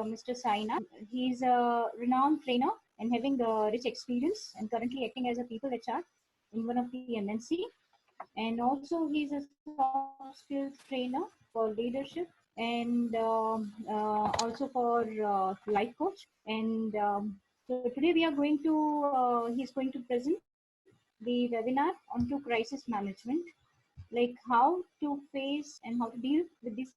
Mr. Saina. He's a renowned trainer and having a rich experience and currently acting as a people HR in one of the MNC. And also he's a soft skills trainer for leadership and also for life coach. And so today we are going to, he's going to present the webinar onto crisis management, like how to face and how to deal with this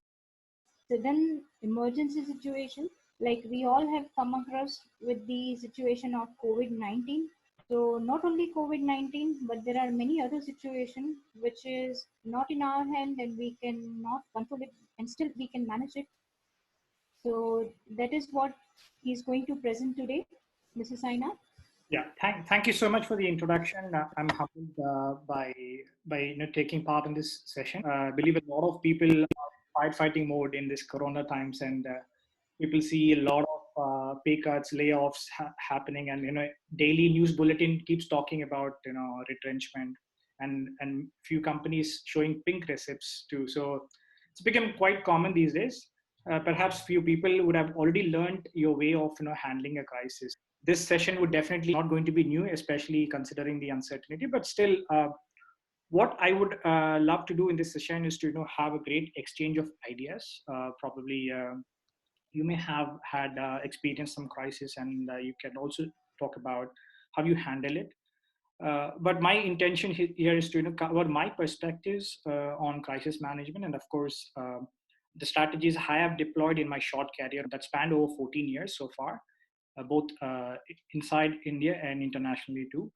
sudden emergency situation. Like we all have come across with the situation of COVID-19. So not only COVID-19, but there are many other situations which is not in our hand and we cannot control it and still we can manage it. So that is what he's going to present today, Mr. Saina. Yeah, thank you so much for the introduction. I'm humbled by taking part in this session. I believe a lot of people are firefighting mode in this Corona times, and people see a lot of pay cuts, layoffs happening, and daily news bulletin keeps talking about retrenchment, and few companies showing pink receipts too. So it's become quite common these days. Perhaps few people would have already learned your way of handling a crisis. This session would definitely not going to be new, especially considering the uncertainty. But still, what I would love to do in this session is to have a great exchange of ideas. Probably you may have had experienced some crisis, and you can also talk about how you handle it. But my intention here is to cover my perspectives on crisis management, and of course the strategies I have deployed in my short career that spanned over 14 years so far, both inside India and internationally too.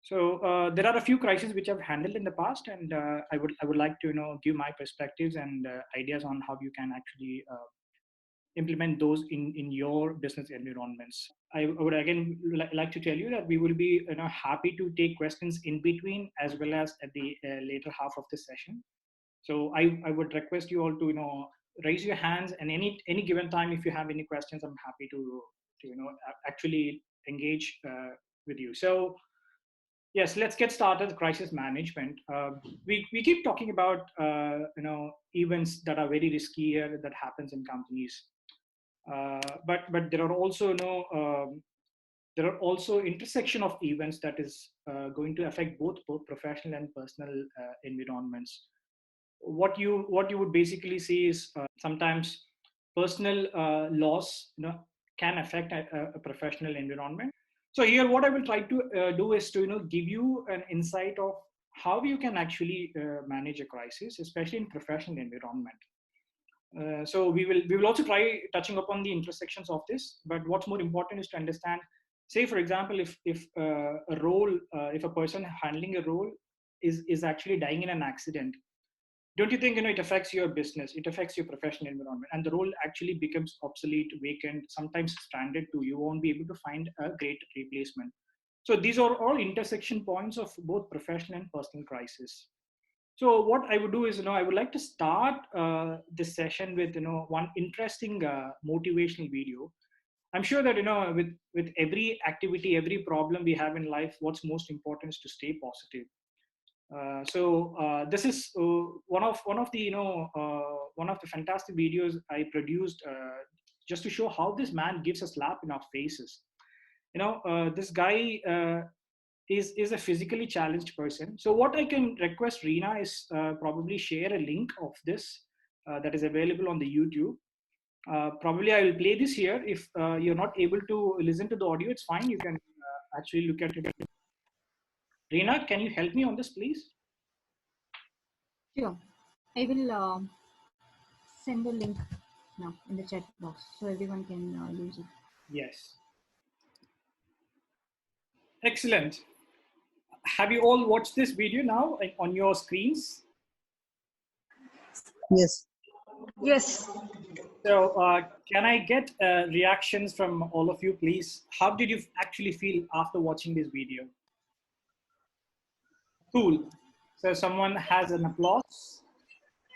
So there are a few crises which I've handled in the past, and I would like to give my perspectives and ideas on how you can actually implement those in your business environments. I would again like to tell you that we will be happy to take questions in between as well as at the later half of the session. So I would request you all to raise your hands, and any given time if you have any questions, I'm happy to actually engage with you. So yes, let's get started. Crisis management. We keep talking about events that are very risky here that happens in companies. But there are also there are also intersection of events that is going to affect both professional and personal environments. What you would basically see is sometimes personal loss can affect a professional environment. So here what I will try to do is to give you an insight of how you can actually manage a crisis, especially in professional environment. So we will also try touching upon the intersections of this, but what's more important is to understand, say for example, if a role, if a person handling a role is actually dying in an accident, don't you think it affects your business, it affects your professional environment, and the role actually becomes obsolete, vacant, sometimes stranded too. You won't be able to find a great replacement. So these are all intersection points of both professional and personal crisis. So what I would do is, I would like to start this session with, one interesting motivational video. I'm sure that, with every activity, every problem we have in life, what's most important is to stay positive. So this is one of the, one of the fantastic videos I produced just to show how this man gives a slap in our faces. This guy is a physically challenged person. So what I can request Reena is probably share a link of this that is available on the YouTube. Probably I will play this here. If you're not able to listen to the audio, it's fine. You can actually look at it. Reena, can you help me on this, please? Sure. I will send the link now in the chat box so everyone can use it. Yes. Excellent. Have you all watched this video now on your screens? Yes. Yes. So can I get reactions from all of you, please? How did you actually feel after watching this video? Cool. So someone has an applause.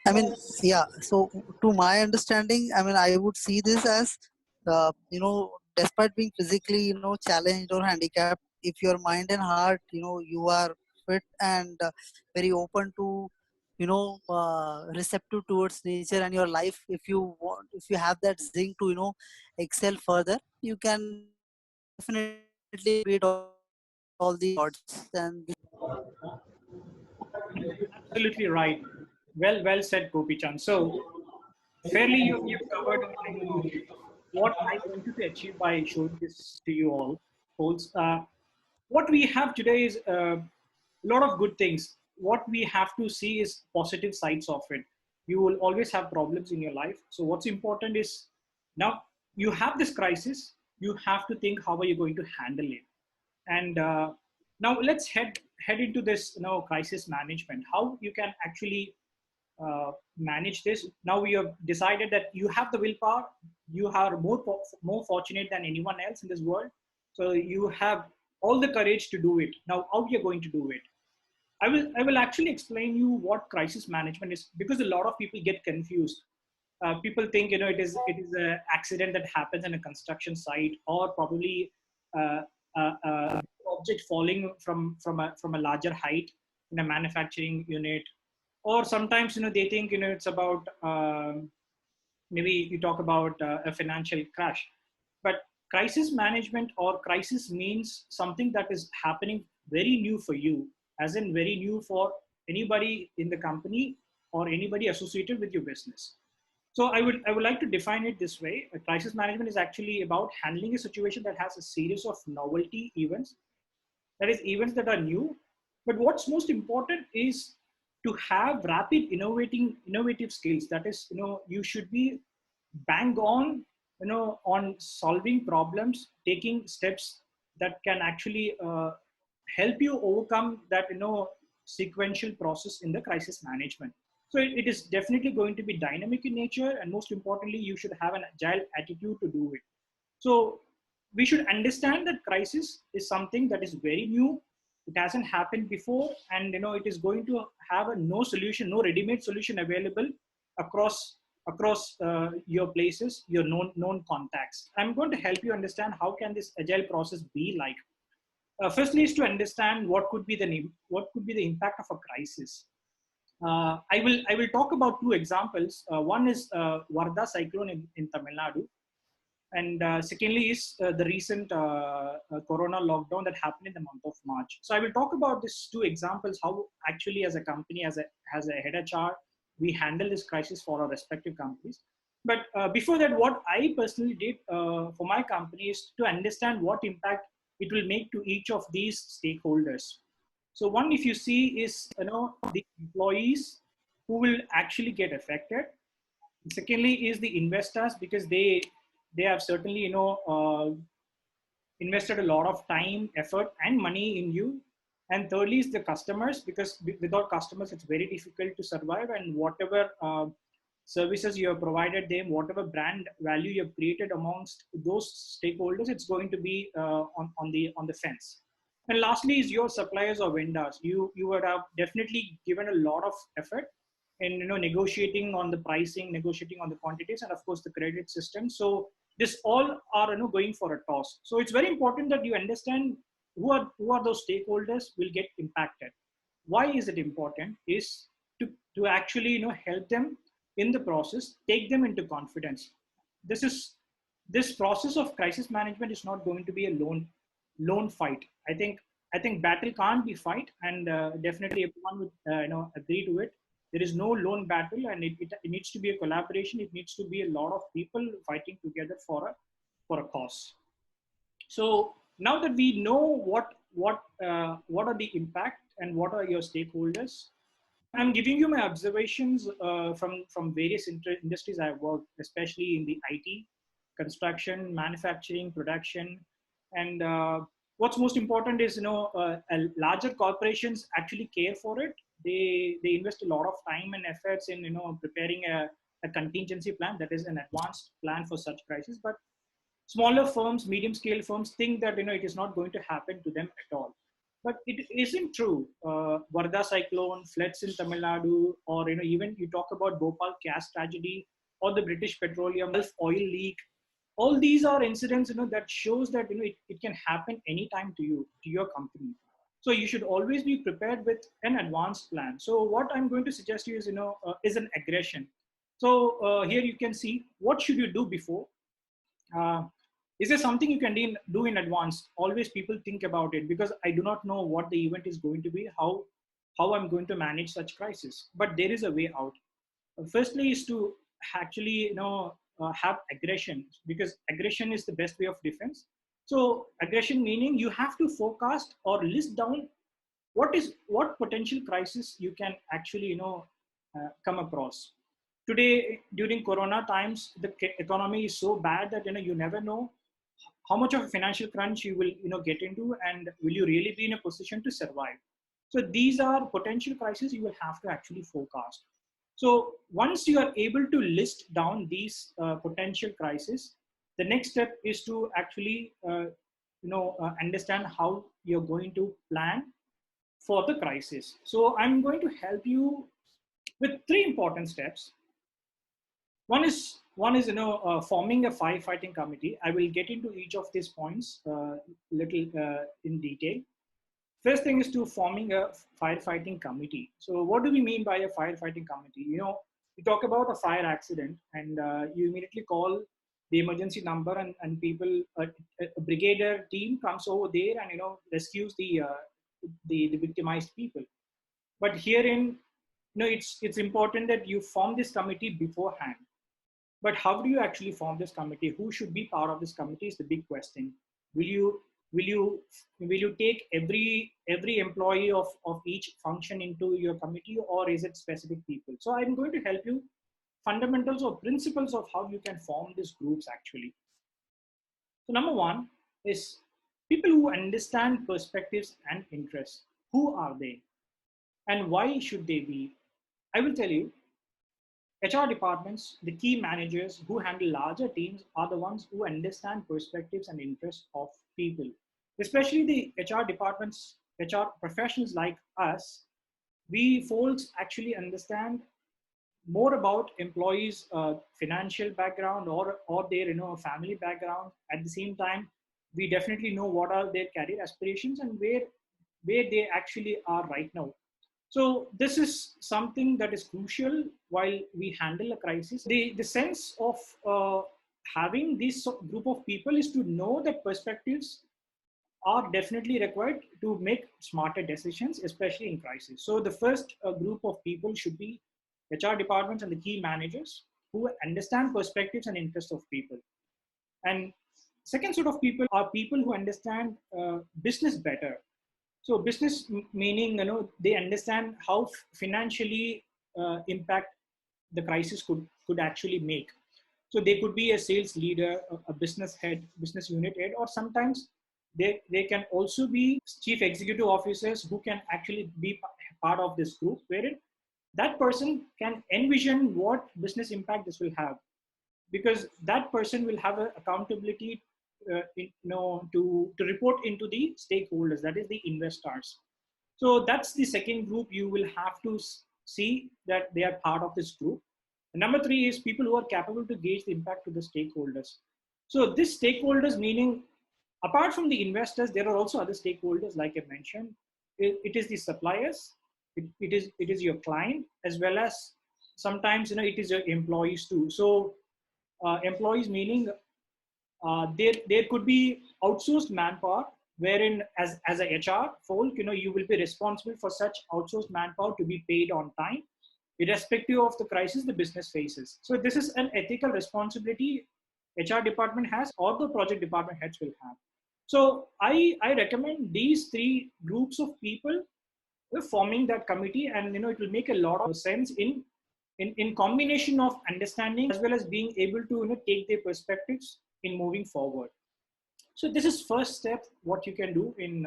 I mean, yeah. So to my understanding, I mean, I would see this as, despite being physically, challenged or handicapped, if your mind and heart, you are fit and very open to receptive towards nature and your life, if you have that zing to excel further, you can definitely beat all the odds. And Absolutely right. Well said, Gopi-chan. So fairly, you've covered what I wanted to achieve by showing this to you all. Folks. What we have today is a lot of good things. What we have to see is positive sides of it. You will always have problems in your life. So what's important is now you have this crisis. You have to think how are you going to handle it. And now let's head into this crisis management. How you can actually manage this. Now you have decided that you have the willpower. You are more fortunate than anyone else in this world. So you have all the courage to do it. Now, how you're going to do it? I will actually explain you what crisis management is, because a lot of people get confused. People think it is an accident that happens in a construction site, or probably uh, object falling from a larger height in a manufacturing unit, or sometimes they think it's about maybe you talk about a financial crash. But crisis management or crisis means something that is happening very new for you, as in very new for anybody in the company or anybody associated with your business. So I would like to define it this way. A crisis management is actually about handling a situation that has a series of novelty events, that is events that are new. But what's most important is to have rapid innovative skills. That is, you should be bang on solving problems, taking steps that can actually help you overcome that sequential process in the crisis management. So it is definitely going to be dynamic in nature, and most importantly you should have an agile attitude to do it. So we should understand that crisis is something that is very new. It hasn't happened before, and it is going to have a no solution, no ready-made solution available across your places, your known contacts. I'm going to help you understand how can this agile process be like. Firstly, is to understand what could be the impact of a crisis. I will talk about two examples. One is Varda cyclone in Tamil Nadu, and secondly is the recent corona lockdown that happened in the month of March. So I will talk about these two examples, how actually as a company, as a head HR, we handle this crisis for our respective companies. But before that, what I personally did for my company is to understand what impact it will make to each of these stakeholders. So one, if you see, is the employees who will actually get affected. Secondly is the investors, because they have certainly invested a lot of time, effort, and money in you. And thirdly is the customers, because without customers it's very difficult to survive, and whatever services you have provided them, whatever brand value you have created amongst those stakeholders, it's going to be on the fence. And lastly is your suppliers or vendors. You would have definitely given a lot of effort in negotiating on the pricing, negotiating on the quantities, and of course the credit system. So this all are going for a toss. So it's very important that you understand who are those stakeholders will get impacted. Why is it important? Is to actually help them in the process, take them into confidence. This process of crisis management is not going to be a lone fight. I think battle can't be fight, and definitely everyone would agree to it. There is no lone battle, and it needs to be a collaboration. It needs to be a lot of people fighting together for a cause. So now that we know what are the impact and what are your stakeholders, I'm giving you my observations from various industries I've worked, especially in the IT, construction, manufacturing, production, and what's most important is larger corporations actually care for it. They invest a lot of time and efforts in preparing a contingency plan, that is an advanced plan for such crisis. But smaller firms, medium scale firms think that it is not going to happen to them at all. But it isn't true. Varda cyclone, floods in Tamil Nadu, or even you talk about Bhopal gas tragedy, or the British Petroleum Gulf oil leak. All these are incidents that shows that it can happen anytime to you, to your company. So you should always be prepared with an advanced plan. So what I'm going to suggest you is, is an aggression. So here you can see what should you do before. Uh, is there something you can do in advance? Always people think about it because I do not know what the event is going to be, how I'm going to manage such crisis. But there is a way out. Firstly, is to actually have aggression, because aggression is the best way of defense. So aggression meaning you have to forecast or list down what potential crisis you can actually come across. Today during corona times, the economy is so bad that you never know how much of a financial crunch you will get into, and will you really be in a position to survive. So these are potential crises you will have to actually forecast. So once you are able to list down these potential crises, the next step is to actually understand how you're going to plan for the crisis. So I'm going to help you with three important steps. One is forming a firefighting committee. I will get into each of these points little in detail. First thing is to forming a firefighting committee. So what do we mean by a firefighting committee? You talk about a fire accident, and you immediately call the emergency number, and people, a brigadier team comes over there and rescues the victimized people. But herein, it's important that you form this committee beforehand. But how do you actually form this committee? Who should be part of this committee is the big question. Will you will you will you take every employee of each function into your committee, or is it specific people? So I'm going to help you fundamentals or principles of how you can form these groups actually. So number one is people who understand perspectives and interests. Who are they, and why should they be? I will tell you. HR departments, the key managers who handle larger teams, are the ones who understand perspectives and interests of people. Especially the HR departments, HR professionals like us, we folks actually understand more about employees' financial background, or their family background. At the same time, we definitely know what are their career aspirations and where they actually are right now. So this is something that is crucial while we handle a crisis. The sense of having this group of people is to know that perspectives are definitely required to make smarter decisions, especially in crisis. So the first group of people should be HR departments and the key managers who understand perspectives and interests of people. And second sort of people are people who understand business better. So business meaning, they understand how financially impact the crisis could actually make. So they could be a sales leader, a business head, business unit head, or sometimes they can also be chief executive officers who can actually be part of this group, wherein that person can envision what business impact this will have, because that person will have a accountability to report into the stakeholders, that is the investors. So that's the second group you will have to see that they are part of this group. And number three is people who are capable to gauge the impact to the stakeholders. So this stakeholders meaning, apart from the investors, there are also other stakeholders, like I mentioned. It is the suppliers, it is your client, as well as sometimes it is your employees too. So employees meaning there could be outsourced manpower, wherein as a HR folk, you will be responsible for such outsourced manpower to be paid on time, irrespective of the crisis the business faces. So this is an ethical responsibility HR department has, or the project department heads will have. So I recommend these three groups of people forming that committee, and it will make a lot of sense in combination of understanding as well as being able to take their perspectives in moving forward. So this is first step what you can do in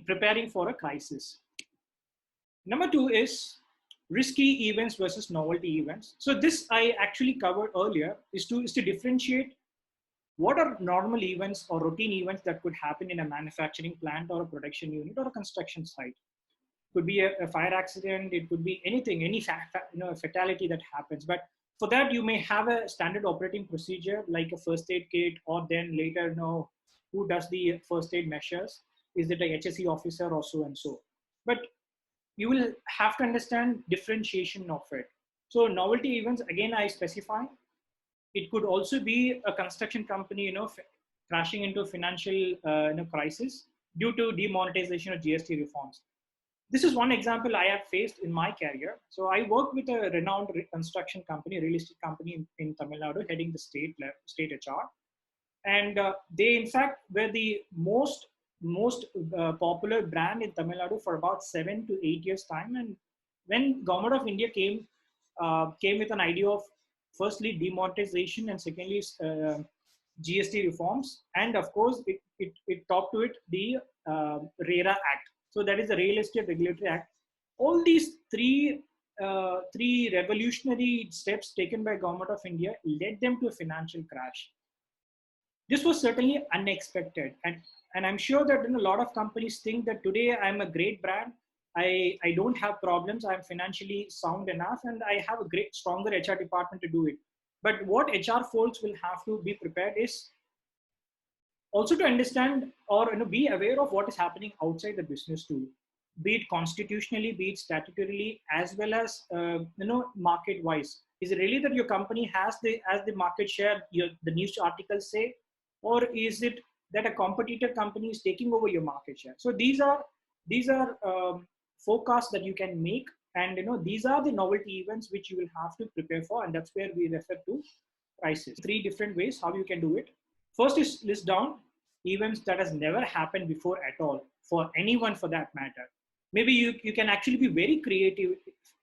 preparing for a crisis. Number two is risky events versus novelty events. So this I actually covered earlier, is to differentiate what are normal events or routine events that could happen in a manufacturing plant or a production unit or a construction site. Could be a fire accident, it could be anything, any fatality that happens. But for that, you may have a standard operating procedure like a first aid kit, or then later who does the first aid measures. Is it a HSE officer or so and so? But you will have to understand differentiation of it. So novelty events, again, I specify, it could also be a construction company, crashing into financial crisis due to demonetization of GST reforms. This is one example I have faced in my career. So I worked with a renowned construction company, real estate company in Tamil Nadu, heading the state HR, and they in fact were the most popular brand in Tamil Nadu for about 7 to 8 years time. And when government of India came with an idea of firstly demonetization and secondly GST reforms, and of course it topped to it the RERA Act. So that is the Real Estate Regulatory Act. All these three revolutionary steps taken by government of India led them to a financial crash. This was certainly unexpected, and I'm sure that a lot of companies think that today I'm a great brand, I don't have problems, I'm financially sound enough, and I have a great stronger HR department to do it. But what HR folks will have to be prepared is also to understand or be aware of what is happening outside the business too, be it constitutionally, be it statutorily, as well as market wise. Is it really that your company has the market share the news articles say, or is it that a competitor company is taking over your market share? So these are forecasts that you can make, and these are the novelty events which you will have to prepare for, and that's where we refer to crisis. Three different ways how you can do it. First is list down events that has never happened before at all for anyone for that matter. Maybe you can actually be very creative.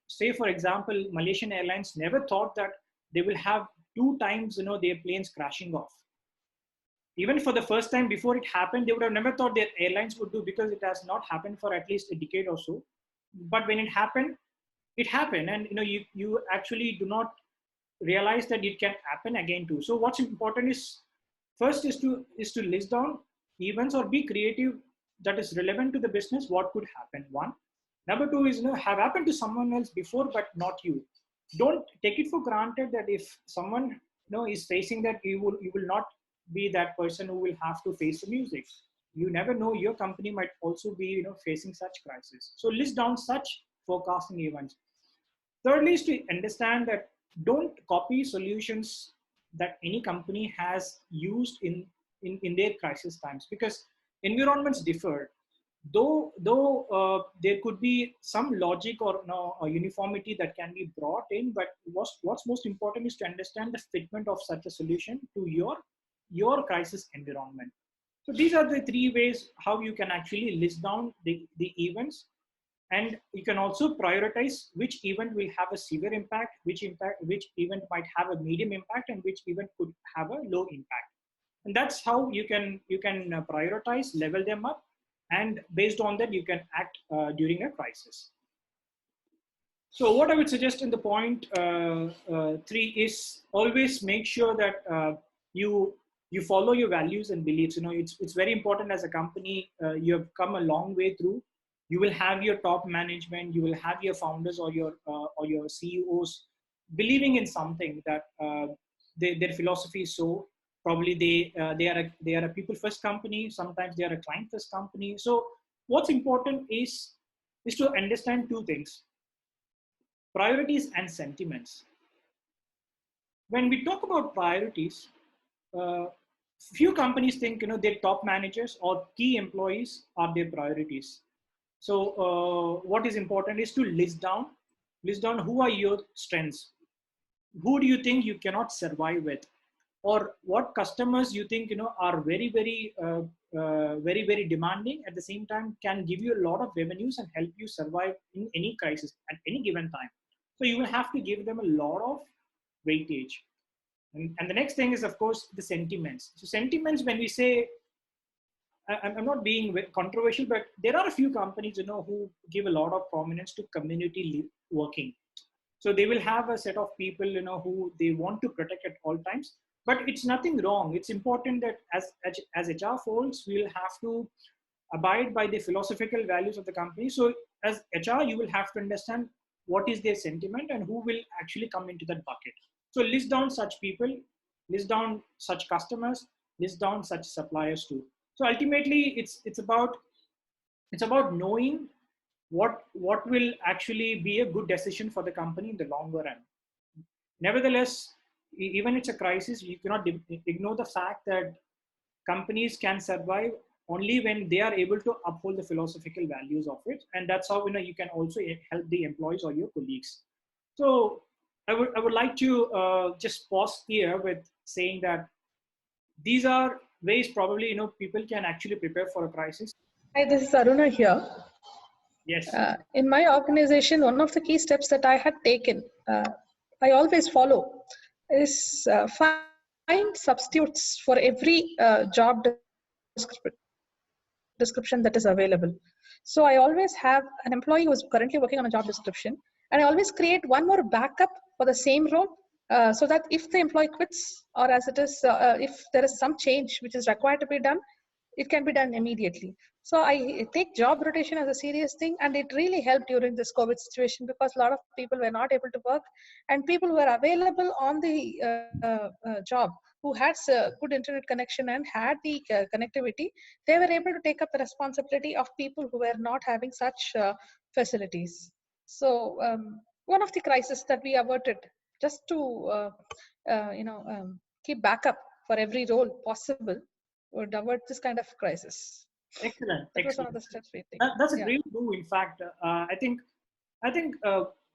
Say for example, Malaysian Airlines never thought that they will have 2 times their planes crashing off. Even for the first time before it happened, they would have never thought their airlines would do, because it has not happened for at least a decade or so. But when it happened, and you actually do not realize that it can happen again too. So what's important is first is to list down events or be creative that is relevant to the business. What could happen? One. Number two is have happened to someone else before, but not you. Don't take it for granted that if someone is facing that, you will not be that person who will have to face the music. You never know, your company might also be facing such crisis. So list down such forecasting events. Thirdly is to understand that don't copy solutions that any company has used in their crisis times, because environments differ. Though there could be some logic or a uniformity that can be brought in, but what's most important is to understand the fitment of such a solution to your crisis environment. So these are the three ways how you can actually list down the events. And you can also prioritize which event will have a severe impact, which event might have a medium impact, and which event could have a low impact. And that's how you can prioritize, level them up, and based on that you can act during a crisis. So what I would suggest in the point 3 is always make sure that you follow your values and beliefs. It's very important as a company. You have come a long way through. You will have your top management, you will have your founders or your CEOs believing in something that their philosophy is so. Probably they are a people first company. Sometimes they are a client first company. So what's important is to understand two things: priorities and sentiments. When we talk about priorities, few companies think their top managers or key employees are their priorities. So what is important is to list down who are your strengths, who do you think you cannot survive with, or what customers you think are very very demanding, at the same time can give you a lot of revenues and help you survive in any crisis at any given time. So you will have to give them a lot of weightage. And the next thing is, of course, the sentiments. So sentiments, when we say, I'm not being controversial, but there are a few companies who give a lot of prominence to community working. So they will have a set of people who they want to protect at all times. But it's nothing wrong. It's important that as HR folks, we will have to abide by the philosophical values of the company. So as HR, you will have to understand what is their sentiment and who will actually come into that bucket. So list down such people, list down such customers, list down such suppliers too. So ultimately, it's about It's about knowing what will actually be a good decision for the company in the longer run. Nevertheless, even it's a crisis, you cannot ignore the fact that companies can survive only when they are able to uphold the philosophical values of it, and that's how you can also help the employees or your colleagues. So I would like to just pause here with saying that these are ways probably people can actually prepare for a crisis. Hi, this is Aruna here. Yes. In my organization, one of the key steps that I had taken, I always follow, is find substitutes for every job description that is available. So I always have an employee who is currently working on a job description, and I always create one more backup for the same role, so that if the employee quits, or as it is, if there is some change which is required to be done, it can be done immediately. So I take job rotation as a serious thing, and it really helped during this COVID situation, because a lot of people were not able to work, and people who were available on the job, who had good internet connection and had the connectivity, they were able to take up the responsibility of people who were not having such facilities. So one of the crises that we averted, just to keep backup for every role possible, would avert this kind of crisis. Excellent, That was one of excellent. the steps we take. That's a Yeah. great move. In fact, I think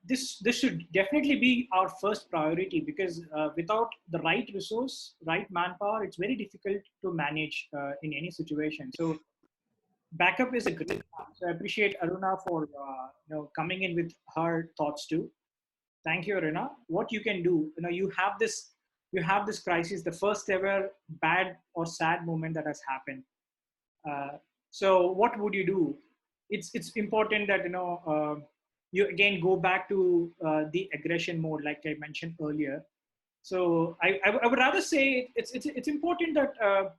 this should definitely be our first priority, because without the right resource, right manpower, it's very difficult to manage in any situation. So backup is a great one. So I appreciate Aruna for coming in with her thoughts too. Thank you, Aruna. What you can do, you have this crisis, the first ever bad or sad moment that has happened. So what would you do? It's important that you again go back to the aggression mode, like I mentioned earlier. So I would rather say it's important that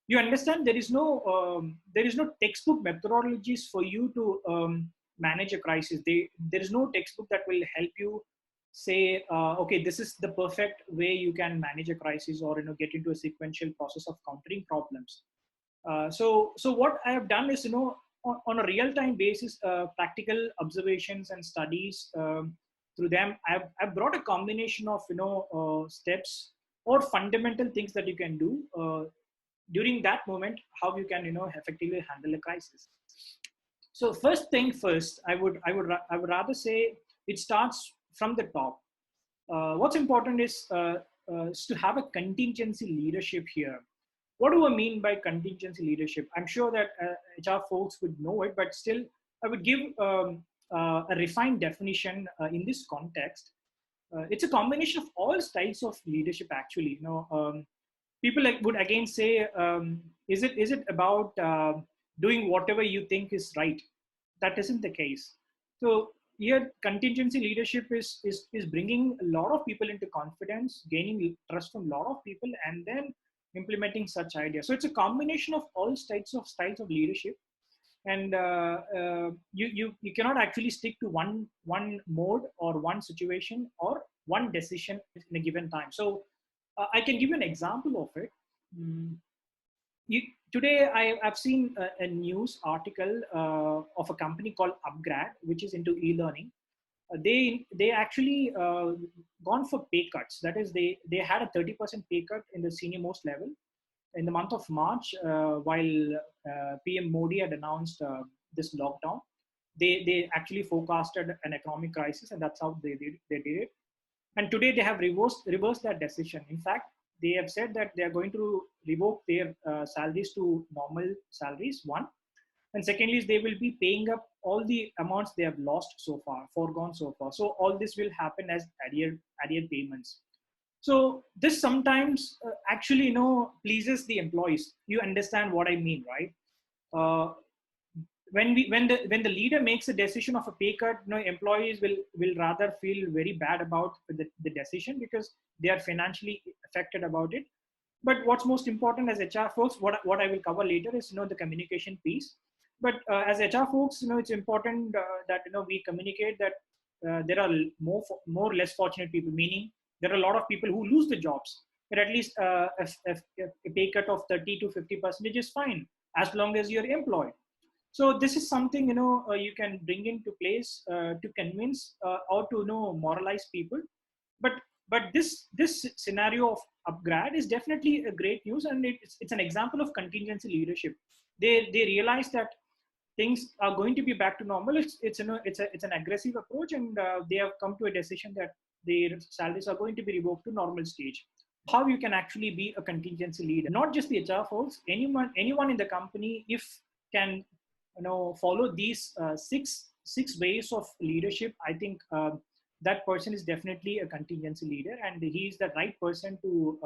you understand there is no textbook methodologies for you to manage a crisis. There is no textbook that will help you say okay, this is the perfect way you can manage a crisis, or get into a sequential process of countering problems. So what I have done is, on a real-time basis, practical observations and studies, through them, I've brought a combination of steps or fundamental things that you can do during that moment, how you can effectively handle a crisis. So first thing first, I would rather say it starts from the top. What's important is to have a contingency leadership here. What do I mean by contingency leadership? I'm sure that HR folks would know it, but still, I would give a refined definition in this context. It's a combination of all styles of leadership, actually. People would again say, is it about doing whatever you think is right? That isn't the case. So here, contingency leadership is bringing a lot of people into confidence, gaining trust from a lot of people, and then implementing such ideas. So it's a combination of all styles of leadership, and you cannot actually stick to one mode or one situation or one decision in a given time. So I can give you an example of it. Mm, you, Today I've seen a news article of a company called Upgrad, which is into e-learning. They actually gone for pay cuts. That is, they had a 30% pay cut in the senior most level in the month of March, while PM Modi had announced this lockdown. They actually forecasted an economic crisis, and that's how they did it. And today they have reversed that decision. In fact, they have said that they are going to revoke their salaries to normal salaries. One, and secondly, is they will be paying up all the amounts they have lost so far, foregone so far. So all this will happen as arrear payments. So this sometimes actually pleases the employees. You understand what I mean, right? Uh, when the leader makes a decision of a pay cut, employees will rather feel very bad about the decision, because they are financially affected about it. But what's most important as HR folks, what I will cover later is the communication piece. But as HR folks, it's important that we communicate that there are more less fortunate people, meaning there are a lot of people who lose the jobs. But at least a pay cut of 30 to 50% is fine, as long as you're employed. So this is something, you can bring into place to convince or to, moralize people. But this scenario of upgrad is definitely a great news, and it's an example of contingency leadership. They realize that things are going to be back to normal. It's an aggressive approach, and they have come to a decision that their salaries are going to be revoked to normal stage. How you can actually be a contingency leader, not just the HR folks, anyone in the company, if can follow these six ways of leadership, I think that person is definitely a contingency leader, and he is the right person to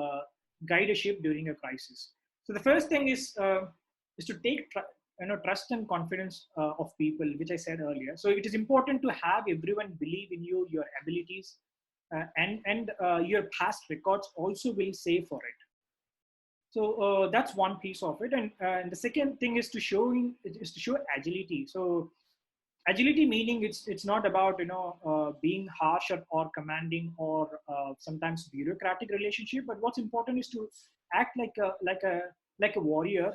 guide a ship during a crisis. So the first thing is to take trust and confidence of people, which I said earlier. So it is important to have everyone believe in you, your abilities, and your past records also will say for it. So that's one piece of it, and the second thing is to show agility. So agility meaning it's not about being harsh or commanding or sometimes bureaucratic relationship, but what's important is to act like a warrior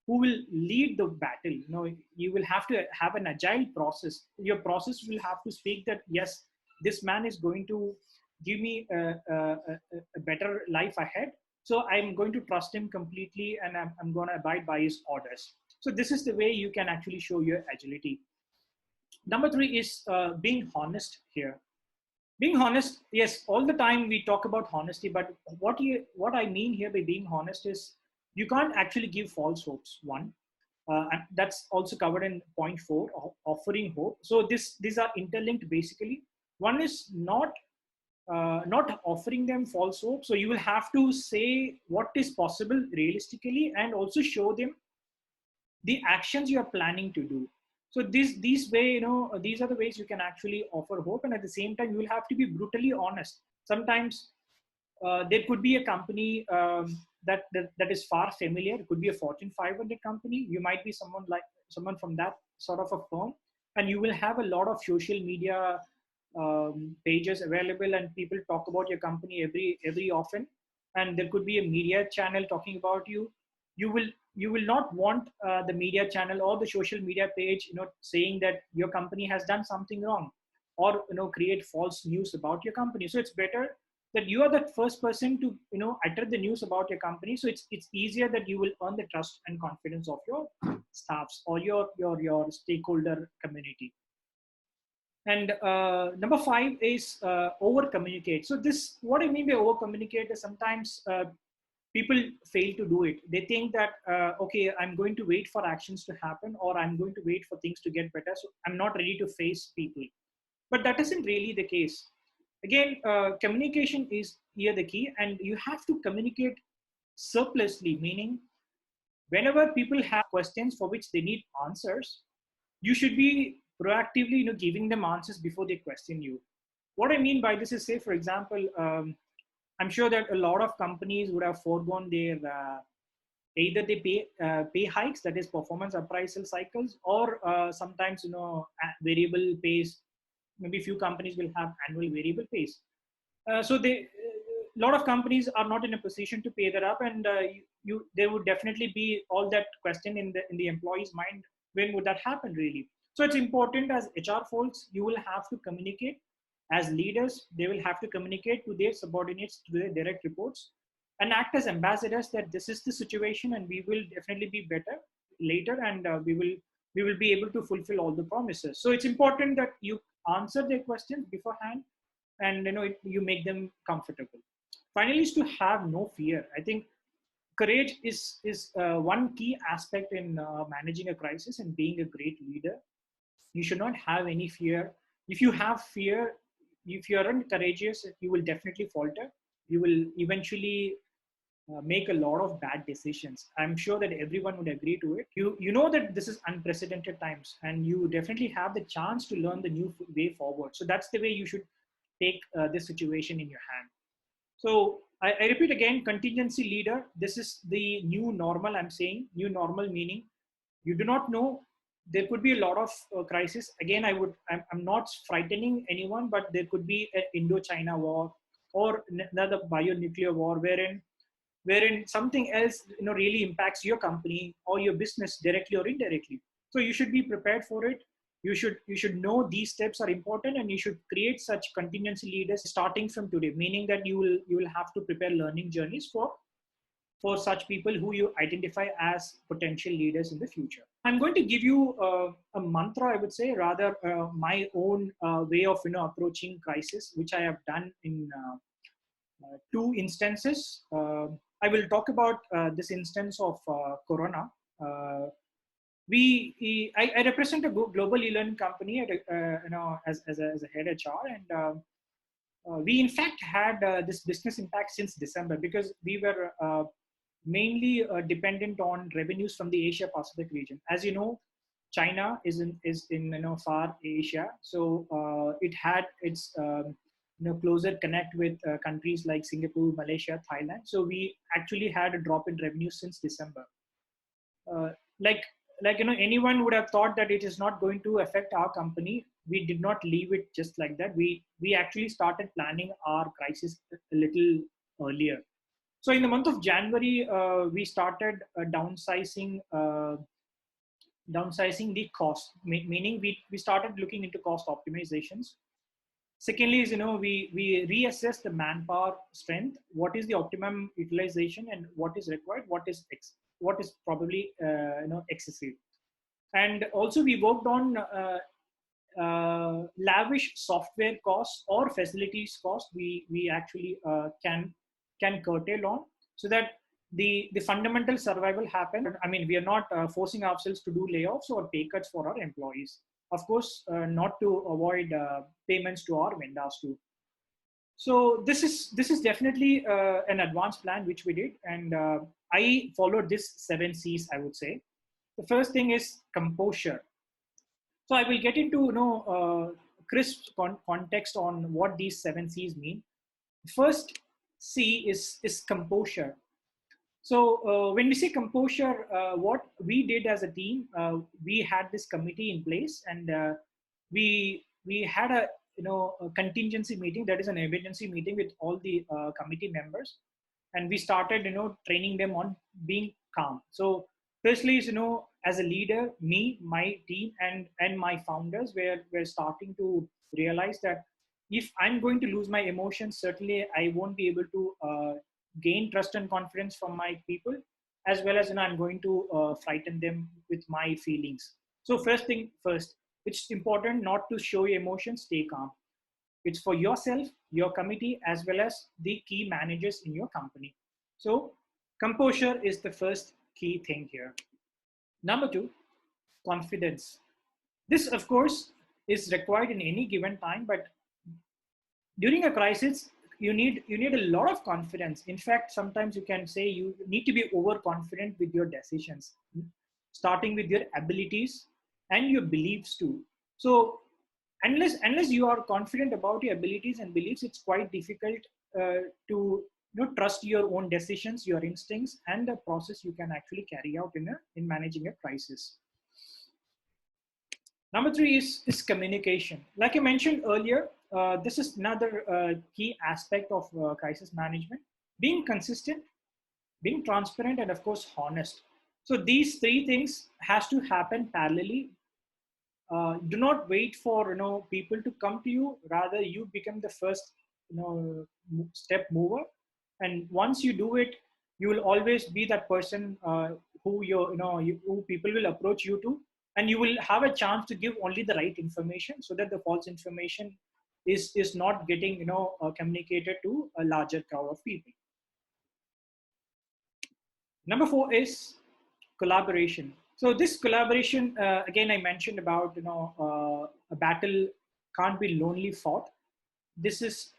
who will lead the battle. You will have to have an agile process. Your process will have to speak that yes, this man is going to give me a better life ahead, so I'm going to trust him completely, and I'm going to abide by his orders. So this is the way you can actually show your agility. Number three is being honest here. Being honest, yes, all the time we talk about honesty, but what I mean here by being honest is you can't actually give false hopes. One, and that's also covered in point 4, offering hope. So these are interlinked basically. One is not offering them false hope. So you will have to say what is possible realistically, and also show them the actions you are planning to do. So these way, these are the ways you can actually offer hope, and at the same time you will have to be brutally honest. Sometimes there could be a company that is far familiar. It could be a Fortune 500 company. You might be someone from that sort of a firm, and you will have a lot of social media pages available, and people talk about your company every often, and there could be a media channel talking about you. You will not want the media channel or the social media page saying that your company has done something wrong, or create false news about your company. So it's better that you are the first person to utter the news about your company. So it's easier that you will earn the trust and confidence of your staffs or your stakeholder community. And number 5 is over communicate. So this, what I mean by over communicate is sometimes people fail to do it. They think that okay, I'm going to wait for actions to happen, or I'm going to wait for things to get better, so I'm not ready to face people. But that isn't really the case. Again, communication is here the key, and you have to communicate surplusly, meaning whenever people have questions for which they need answers, you should be proactively giving them answers before they question you. What I mean by this is, say for example, I'm sure that a lot of companies would have foregone their either they pay hikes, that is performance appraisal cycles, or sometimes variable pays. Maybe few companies will have annual variable pays. So a lot of companies are not in a position to pay that up, and there would definitely be all that question in the employee's mind. When would that happen really? So it's important as HR folks, you will have to communicate. As leaders, they will have to communicate to their subordinates, to their direct reports, and act as ambassadors that this is the situation, and we will definitely be better later, and we will be able to fulfill all the promises. So it's important that you answer their questions beforehand, and you make them comfortable. Finally, is to have no fear. I think courage is one key aspect in managing a crisis and being a great leader. You should not have any fear. If you have fear, if you aren't courageous, you will definitely falter. You will eventually make a lot of bad decisions. I'm sure that everyone would agree to it. You know that this is unprecedented times, and you definitely have the chance to learn the new way forward. So that's the way you should take this situation in your hand. So I repeat again, contingency leader, this is the new normal. I'm saying new normal meaning you do not know. There could be a lot of crisis. Again, I'm not frightening anyone, but there could be an Indo-China war or another bionuclear war wherein something else really impacts your company or your business directly or indirectly. So you should be prepared for it. You should know these steps are important, and you should create such contingency leaders starting from today, meaning that you will have to prepare learning journeys for such people who you identify as potential leaders in the future. I'm going to give you a mantra, I would say, rather my own way of approaching crisis, which I have done in two instances. I will talk about this instance of Corona. Uh, I represent a global e-learning company at as a head HR, and we in fact had this business impact since December, because we were mainly dependent on revenues from the Asia Pacific region. As you know, China is in far Asia, so it had its closer connect with countries like Singapore, Malaysia, Thailand. So we actually had a drop in revenue since December. Uh, like anyone would have thought that it is not going to affect our company. We did not leave it just like that. We actually started planning our crisis a little earlier. So in the month of January, we started downsizing the cost, meaning we started looking into cost optimizations. Secondly is, we reassess the manpower strength, what is the optimum utilization, and what is required, what is probably excessive. And also we worked on lavish software costs or facilities costs. We actually can curtail on, so that the fundamental survival happen. I mean, we are not forcing ourselves to do layoffs or pay cuts for our employees. Of course, not to avoid payments to our vendors too. So this is definitely an advanced plan which we did, and I followed this 7 C's, I would say. The first thing is composure. So I will get into crisp context on what these 7 C's mean. First C is composure. So when we say composure, what we did as a team, we had this committee in place, and we had a contingency meeting, that is an emergency meeting with all the committee members, and we started training them on being calm. So firstly is, as a leader, me, my team, and my founders were starting to realize that if I'm going to lose my emotions, certainly I won't be able to gain trust and confidence from my people, as well as I'm going to frighten them with my feelings. So first thing first, it's important not to show your emotions. Stay calm. It's for yourself, your committee, as well as the key managers in your company. So composure is the first key thing here. Number two, confidence. This, of course, is required in any given time, but during a crisis, you need a lot of confidence. In fact, sometimes you can say you need to be overconfident with your decisions, starting with your abilities and your beliefs too. So unless you are confident about your abilities and beliefs, it's quite difficult to trust your own decisions, your instincts, and the process you can actually carry out in managing a crisis. Number three is communication. Like I mentioned earlier, this is another key aspect of crisis management: being consistent, being transparent, and of course honest. So these three things has to happen parallelly. Do not wait for people to come to you. Rather, you become the first step mover, and once you do it, you will always be that person who who people will approach you to, and you will have a chance to give only the right information, so that the false information is not getting communicated to a larger crowd of people. Number four is collaboration. So this collaboration, again, I mentioned about a battle can't be lonely fought. This is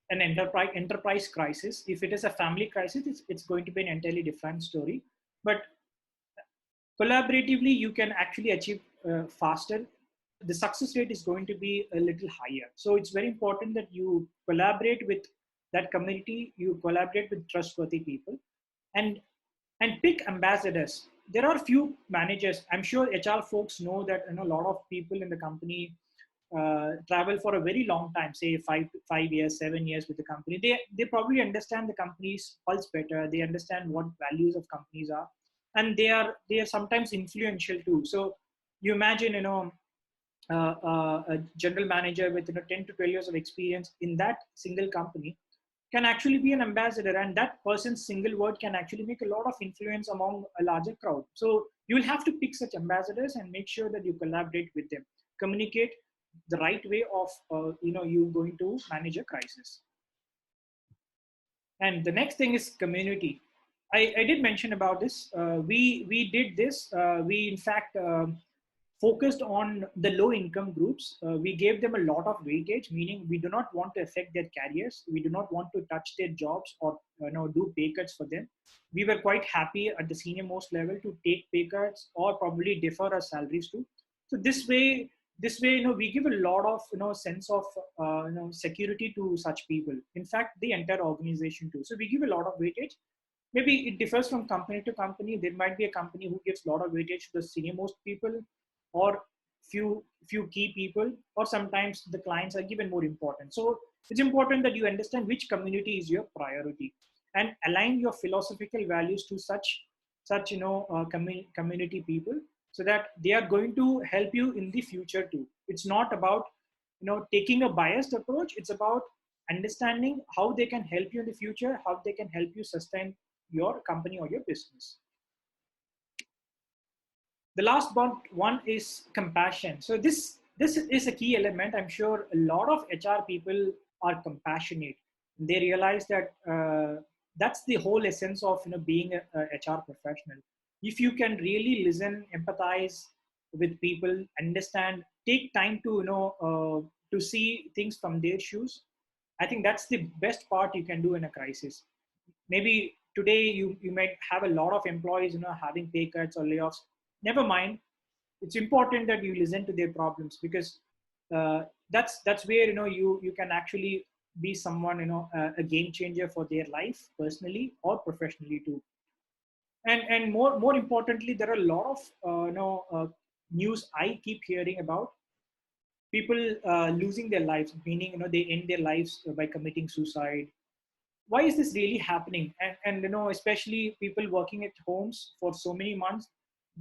an enterprise crisis. If it is a family crisis, it's going to be an entirely different story. But collaboratively, you can actually achieve faster. The success rate is going to be a little higher. So it's very important that you collaborate with that community, you collaborate with trustworthy people, and pick ambassadors. There are few managers. I'm sure HR folks know that a lot of people in the company travel for a very long time, say 5 years, 7 years with the company. They probably understand the company's pulse better. They understand what values of companies are, and they are sometimes influential too. So You imagine, a general manager with 10 to 12 years of experience in that single company can actually be an ambassador, and that person's single word can actually make a lot of influence among a larger crowd. So you will have to pick such ambassadors and make sure that you collaborate with them, communicate the right way of you going to manage a crisis. And the next thing is community. I did mention about this. We did this. We in fact focused on the low income groups. We gave them a lot of weightage, meaning we do not want to affect their careers. We do not want to touch their jobs or do pay cuts for them. We were quite happy at the senior most level to take pay cuts or probably defer our salaries too. So this way, we give a lot of sense of security to such people. In fact, the entire organization too. So we give a lot of weightage. Maybe it differs from company to company. There might be a company who gives a lot of weightage to the senior most people, or few key people, or sometimes the clients are given more importance. So it's important that you understand which community is your priority and align your philosophical values to such community people, so that they are going to help you in the future too. It's not about taking a biased approach. It's about understanding how they can help you in the future, how they can help you sustain your company or your business. The last one is compassion. So this is a key element. I'm sure a lot of HR people are compassionate. They realize that that's the whole essence of being a HR professional. If you can really listen, empathize with people, understand, take time to to see things from their shoes, I think that's the best part you can do in a crisis. Maybe today you might have a lot of employees having pay cuts or layoffs. Never mind. It's important that you listen to their problems, because that's where you can actually be someone a game changer for their life, personally or professionally too. And more importantly, there are a lot of news I keep hearing about people losing their lives, meaning they end their lives by committing suicide. Why is this really happening? And especially people working at homes for so many months,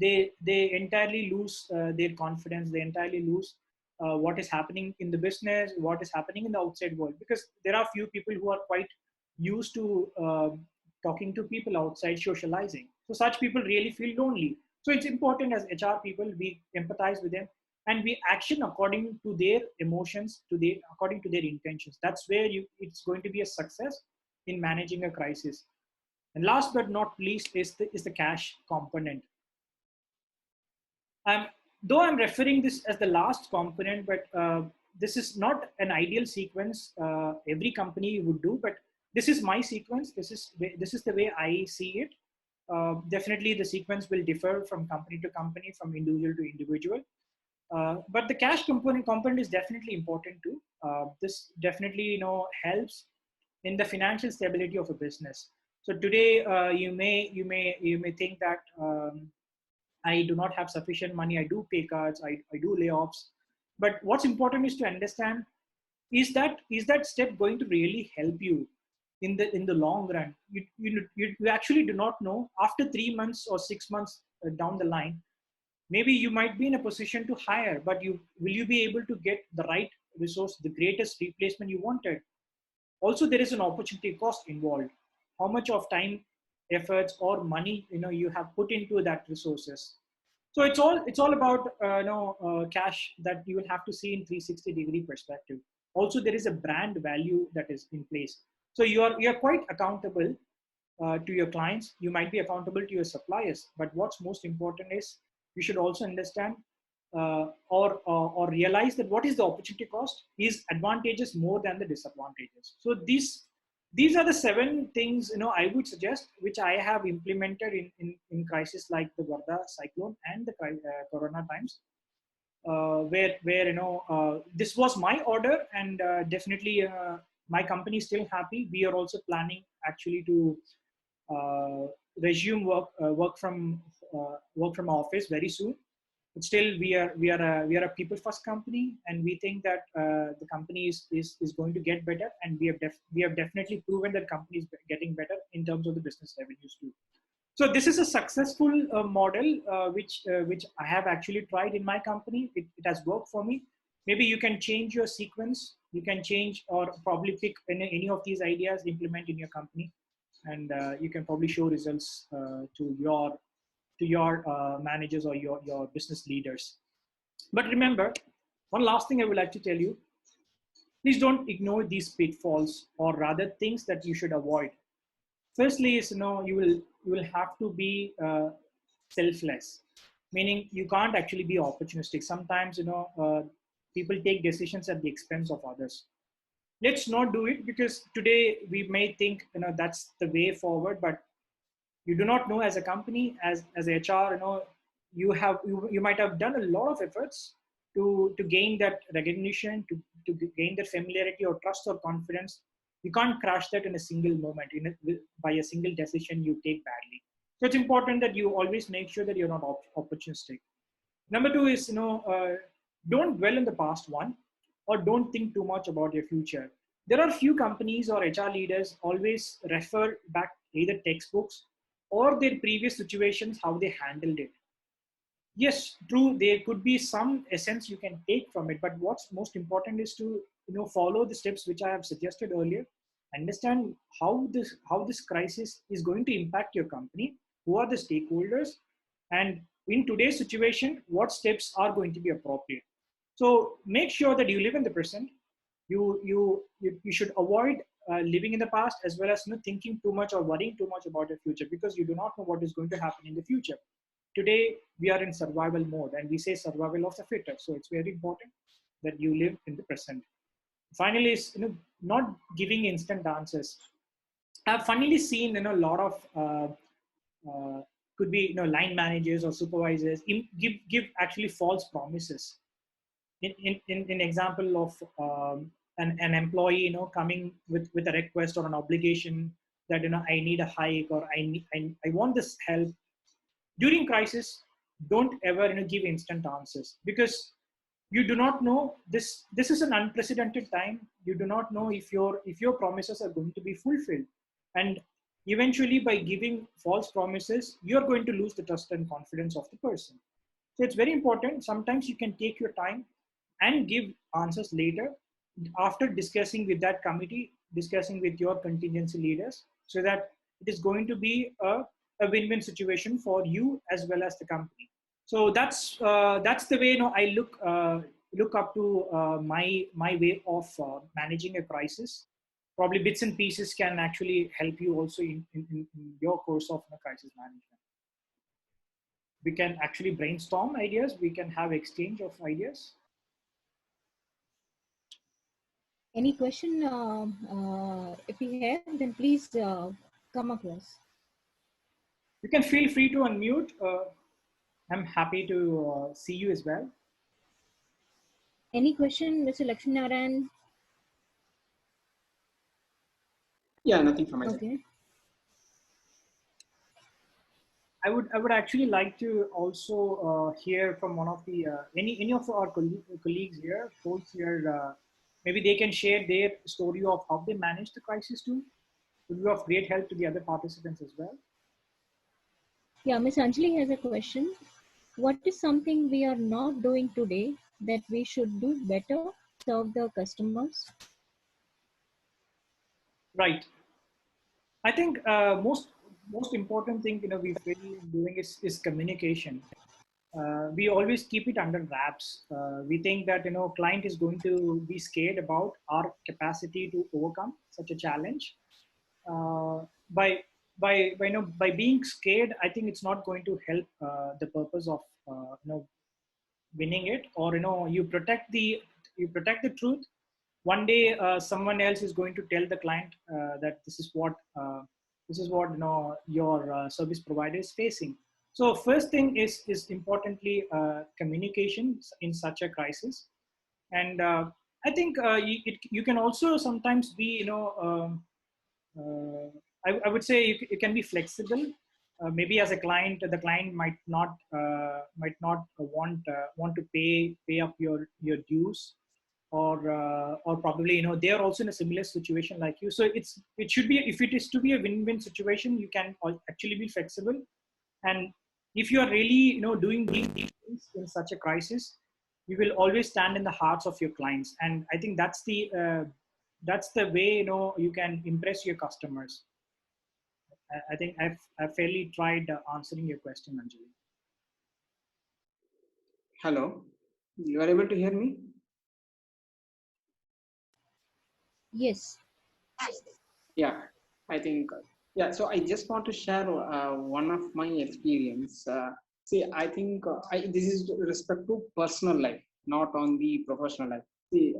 they entirely lose their confidence. They entirely lose what is happening in the business, what is happening in the outside world, because there are few people who are quite used to talking to people outside, socializing. So such people really feel lonely. So it's important as HR people, we empathize with them and we action according to their emotions, according to their intentions. That's where it's going to be a success in managing a crisis. And last but not least is the cash component. Though I'm referring this as the last component, but this is not an ideal sequence every company would do, but this is my sequence. This is the way I see it. Definitely the sequence will differ from company to company, from individual to individual. But the cash component is definitely important too. This definitely helps in the financial stability of a business. So today you may think that I do not have sufficient money. I do pay cuts. I do layoffs. But what's important is to understand, is that step going to really help you in the long run? You actually do not know. After 3 months or 6 months down the line, maybe you might be in a position to hire, but will you be able to get the right resource, the greatest replacement you wanted? Also, there is an opportunity cost involved. How much of time, efforts, or money you have put into that resources? So it's all about cash that you will have to see in 360-degree perspective. Also, there is a brand value that is in place. So you're quite accountable to your clients. You might be accountable to your suppliers, but what's most important is you should also understand or realize that what is the opportunity cost is advantageous more than the disadvantages. So these are the 7 things I would suggest, which I have implemented in crisis like the Varda cyclone and the Corona times, where this was my order, and definitely my company is still happy. We are also planning actually to uh, resume work from office very soon. But still, we are a people first company, and we think that the company is going to get better, and we have definitely proven that company is getting better in terms of the business revenues too. So this is a successful model which I have actually tried in my company. It has worked for me. Maybe you can change your sequence. You can change or probably pick any of these ideas, implement in your company, and you can probably show results to your managers or your business leaders. But remember, one last thing I would like to tell you: please don't ignore these pitfalls, or rather things that you should avoid. Firstly is, you will have to be selfless, meaning you can't actually be opportunistic. Sometimes, people take decisions at the expense of others. Let's not do it, because today we may think that's the way forward, but you do not know, as a company, as HR, you might have done a lot of efforts to gain that recognition, to gain that familiarity or trust or confidence. You can't crash that in a single moment, by a single decision you take badly. So it's important that you always make sure that you're not opportunistic. Number two is, don't dwell in the past, one, or don't think too much about your future. There are few companies or HR leaders always refer back either textbooks or their previous situations, how they handled it. Yes, true, there could be some essence you can take from it, but what's most important is to follow the steps which I have suggested earlier. Understand how this crisis is going to impact your company, who are the stakeholders, and in today's situation, what steps are going to be appropriate. So make sure that you live in the present. You should avoid living in the past, as well as thinking too much or worrying too much about the future, because you do not know what is going to happen in the future. Today we are in survival mode, and we say survival of the fittest. So it's very important that you live in the present. Finally is, not giving instant answers. I've finally seen a lot of could be line managers or supervisors give actually false promises. In example of an employee coming with a request or an obligation that I need a hike, or I want this help. During crisis, don't ever give instant answers, because you do not know, this is an unprecedented time. You do not know if your promises are going to be fulfilled, and eventually, by giving false promises, you're going to lose the trust and confidence of the person. So it's very important. Sometimes you can take your time and give answers later, after discussing with that committee, discussing with your contingency leaders, so that it is going to be a win-win situation for you as well as the company. So that's the way I look up to my way of managing a crisis. Probably bits and pieces can actually help you also in your course of crisis management. We can actually brainstorm ideas. We can have exchange of ideas. Any question? If you have, then please come across. You can feel free to unmute. I'm happy to see you as well. Any question, Mr. Lakshminarayan? Yeah, nothing from my side. Okay. I would actually like to also hear from one of the any of our colleagues here, folks here. Maybe they can share their story of how they managed the crisis too. It would be of great help to the other participants as well. Yeah, Miss Anjali has a question. What is something we are not doing today that we should do better to serve the customers? Right. I think most important thing we feel doing is communication. We always keep it under wraps. We think that client is going to be scared about our capacity to overcome such a challenge. Uh, by by being scared, I think it's not going to help the purpose of winning it. Or you protect the truth. One day someone else is going to tell the client that this is what your service provider is facing. So first thing is importantly communication in such a crisis. And I think you can also sometimes be I would say you can be flexible. Maybe as a client, the client might not want to pay up your dues. or probably they are also in a similar situation like you. So it should be, if it is to be a win-win situation, you can actually be flexible. And if you are really doing these things in such a crisis, you will always stand in the hearts of your clients. And I think that's the way you can impress your customers. I think I've fairly tried answering your question, Anjali. Hello, you are able to hear me? Yes. Yeah, I think, yeah. So I just want to share one of my experience. See, I think this is with respect to personal life, not on the professional life. See,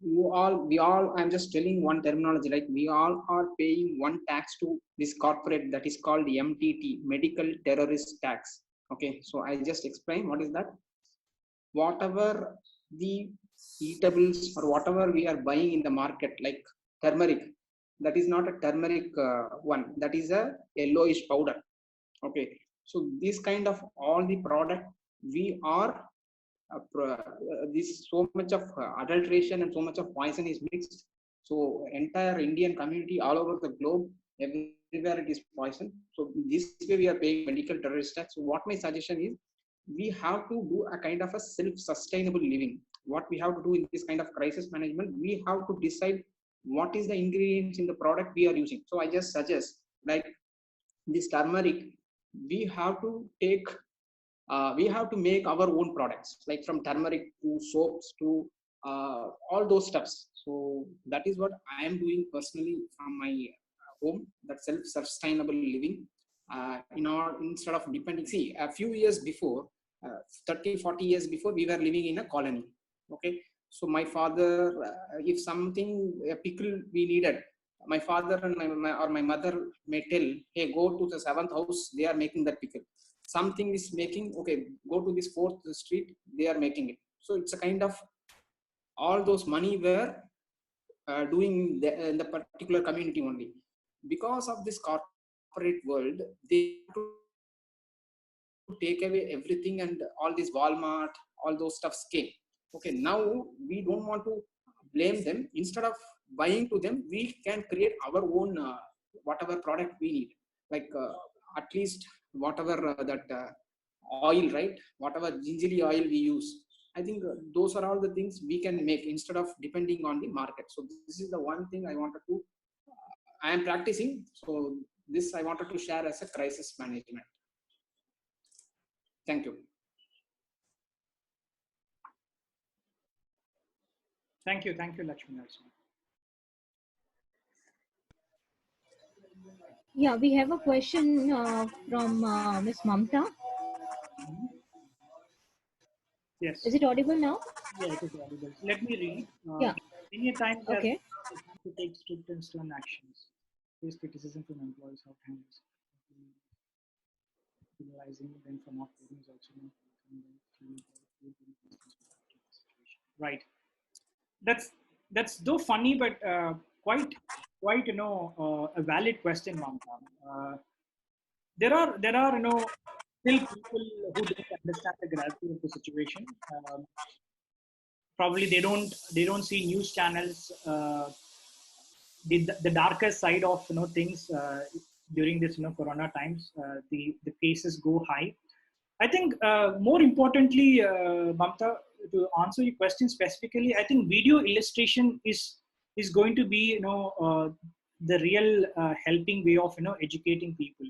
we all, I'm just telling one terminology, like we all are paying one tax to this corporate that is called MTT, Medical Terrorist Tax. Okay, so I just explain what is that. Whatever the eatables or whatever we are buying in the market, like turmeric, that is not a turmeric one, that is a yellowish powder. Okay, so this kind of all the product we are this so much of adulteration and so much of poison is mixed. So entire Indian community all over the globe, everywhere it is poison. So this way we are paying medical terrorist tax. So what my suggestion is, we have to do a kind of a self-sustainable living. What we have to do in this kind of crisis management, we have to decide what is the ingredients in the product we are using. So I just suggest, like this turmeric, we have to take we have to make our own products, like from turmeric to soaps to all those stuffs. So that is what I am doing personally from my home, that self-sustainable living. Instead of depending, see, a few years before, 30-40 years before, we were living in a colony. Okay, so my father, if something, a pickle we needed, my father and my mother may tell, hey, go to the seventh house, they are making that pickle. Something is making, okay, go to this fourth street, they are making it. So it's a kind of, all those money were doing in the particular community only. Because of this corporate world, they have to take away everything, and all this Walmart, all those stuffs came. Okay, now we don't want to blame them. Instead of buying to them, we can create our own whatever product we need, like at least whatever that oil, right, whatever gingerly oil we use. I think those are all the things we can make instead of depending on the market. So this is the one thing I wanted to I am practicing. So this I wanted to share as a crisis management. Thank you. Thank you, Lakshmi Narasimhan. Yeah, we have a question from Miss Mamta. Yes. Is it audible now? Yeah, it is audible. Let me read. Yeah. Many a times they are Okay. to take strict and stern actions. Face criticism from employees of hands. Penalizing them for not paying is also not right. That's though funny, but quite a valid question, Mamta. There are still people who don't understand the gravity of the situation. Probably they don't see news channels. The darker side of things during this corona times, the cases go high. I think more importantly, Mamta, to answer your question specifically, I think video illustration is going to be the real helping way of educating people.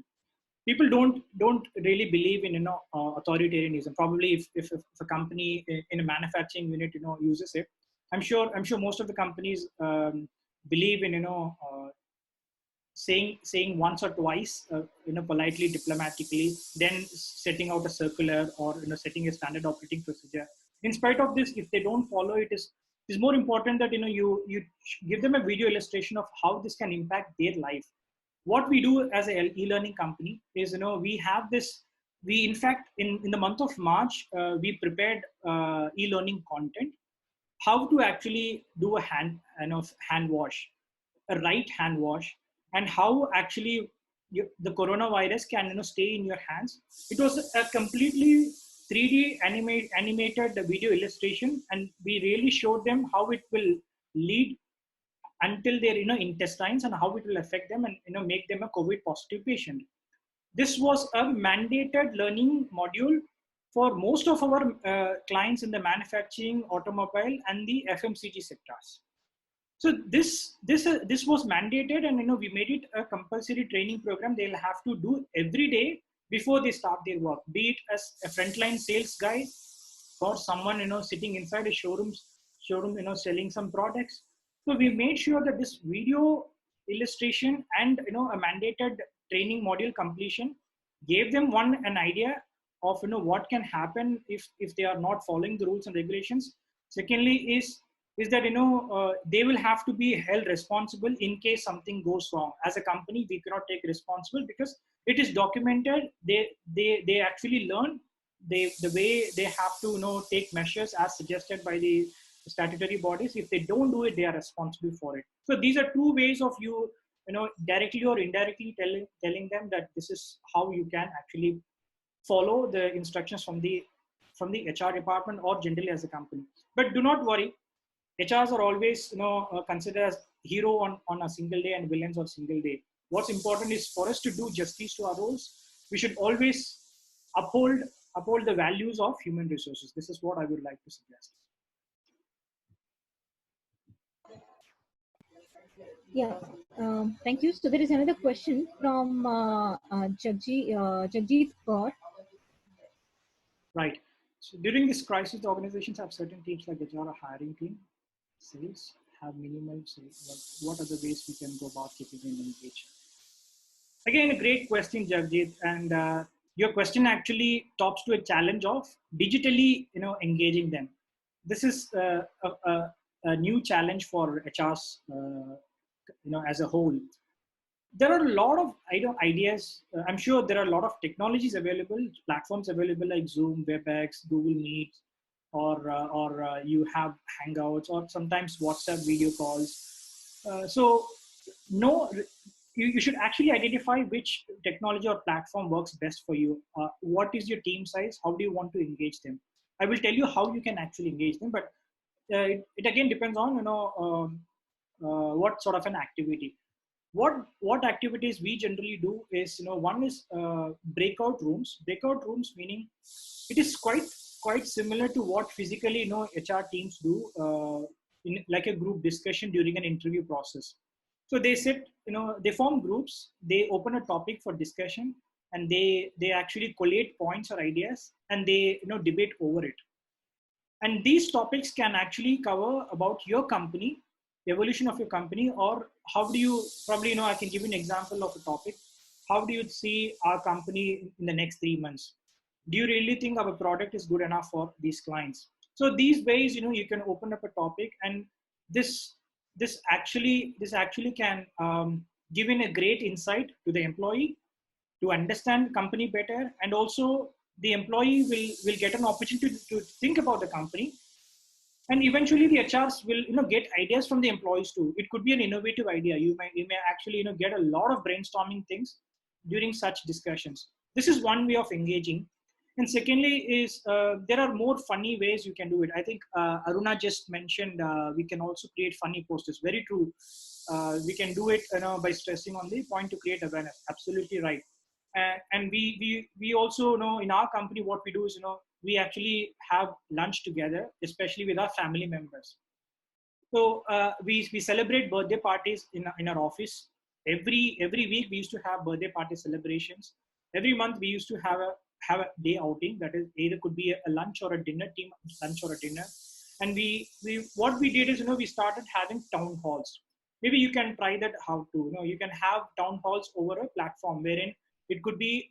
People don't really believe in authoritarianism. Probably if a company in a manufacturing unit uses it, I'm sure most of the companies believe in saying once or twice, politely, diplomatically, then setting out a circular or setting a standard operating procedure. In spite of this, if they don't follow it, is more important that you give them a video illustration of how this can impact their life. What we do as a e-learning company is we have this. We in fact in the month of March, we prepared e-learning content, how to actually do a hand wash, a right hand wash, and how actually the coronavirus can stay in your hands. It was a completely 3D animated video illustration, and we really showed them how it will lead until their intestines and how it will affect them and make them a COVID positive patient. This was a mandated learning module for most of our clients in the manufacturing, automobile, and the FMCG sectors. So this was mandated, and we made it a compulsory training program. They'll have to do every day before they start their work, be it as a frontline sales guy or someone sitting inside a showroom selling some products. So we made sure that this video illustration and a mandated training module completion gave them an idea of what can happen if they are not following the rules and regulations. Secondly is that they will have to be held responsible in case something goes wrong. As a company, we cannot take responsible because it is documented. They actually learn the way they have to take measures as suggested by the statutory bodies. If they don't do it, they are responsible for it. So these are two ways of directly or indirectly telling them that this is how you can actually follow the instructions from the HR department or generally as a company. But do not worry, HRs are always considered as hero on a single day and villains on single day. What's important is for us to do justice to our roles. We should always uphold the values of human resources. This is what I would like to suggest. Yeah, thank you. So there is another question from Jagjit Kaur. Right. So during this crisis, the organizations have certain teams like HR, a hiring team, sales, have minimal sales. What are the ways we can go about keeping them engaged? Again, a great question, Jagjit. And your question actually talks to a challenge of digitally, engaging them. This is a new challenge for HRs, as a whole. There are a lot of ideas. I'm sure there are a lot of technologies available, platforms available like Zoom, WebEx, Google Meet, or you have Hangouts, or sometimes WhatsApp video calls. So no, you should actually identify which technology or platform works best for you. What is your team size? How do you want to engage them? I will tell you how you can actually engage them, but it again depends on what sort of an activity. What activities we generally do is one is breakout rooms meaning it is quite similar to what physically HR teams do in like a group discussion during an interview process. So they sit, they form groups, they open a topic for discussion, and they actually collate points or ideas, and they debate over it. And these topics can actually cover about your company, the evolution of your company, or how do you probably I can give you an example of a topic. How do you see our company in the next 3 months? Do you really think our product is good enough for these clients? So these ways, you can open up a topic, and this actually can give in a great insight to the employee to understand company better, and also the employee will get an opportunity to think about the company, and eventually the HRs will get ideas from the employees too. It could be an innovative idea. You may actually get a lot of brainstorming things during such discussions. This is one way of engaging. And secondly is there are more funny ways you can do it. I think Aruna just mentioned we can also create funny posters. Very true. We can do it by stressing on the point to create awareness. Absolutely right. And we also know in our company what we do is we actually have lunch together, especially with our family members. So we celebrate birthday parties in our office. Every week we used to have birthday party celebrations. Every month we used to have a day outing, that is either could be a lunch or a dinner, team lunch or a dinner. And we what we did is we started having town halls. Maybe you can try that how to you can have town halls over a platform wherein it could be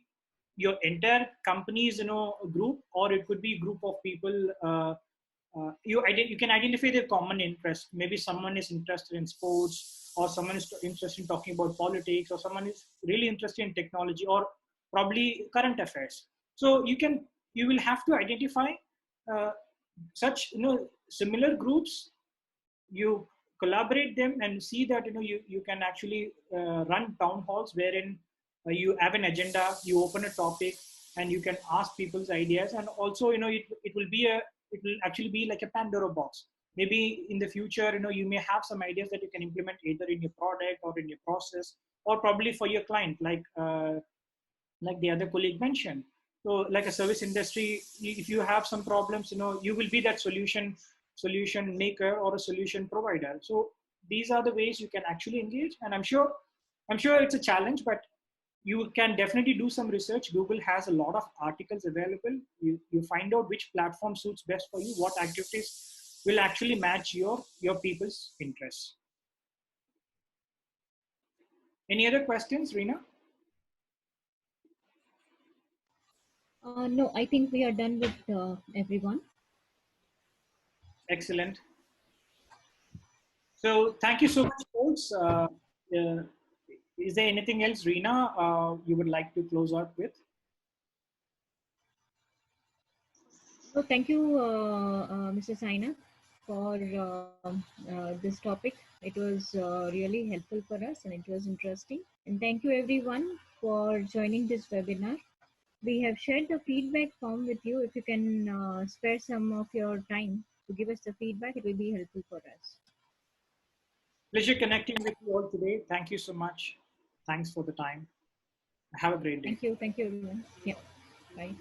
your entire company's group, or it could be group of people. You can identify their common interest. Maybe someone is interested in sports, or someone is interested in talking about politics, or someone is really interested in technology, or probably current affairs. So you will have to identify uh, such similar groups. You collaborate them and see that you can actually run town halls wherein you have an agenda, you open a topic, and you can ask people's ideas. And also, it will actually be like a Pandora box. Maybe in the future, you may have some ideas that you can implement either in your product or in your process, or probably for your client, like the other colleague mentioned. So like a service industry, if you have some problems, you will be that solution maker or a solution provider. So these are the ways you can actually engage. And I'm sure it's a challenge, but you can definitely do some research. Google has a lot of articles available. You find out which platform suits best for you, what activities will actually match your people's interests. Any other questions, Reena? No, I think we are done with everyone. Excellent. So thank you so much, folks. Is there anything else, Reena, you would like to close out with? So thank you, Mr. Saina, for this topic. It was really helpful for us and it was interesting. And thank you everyone for joining this webinar. We have shared the feedback form with you. If you can spare some of your time to give us the feedback, it will be helpful for us. Pleasure connecting with you all today. Thank you so much. Thanks for the time. Have a great day. Thank you. Thank you, everyone. Yeah. Bye.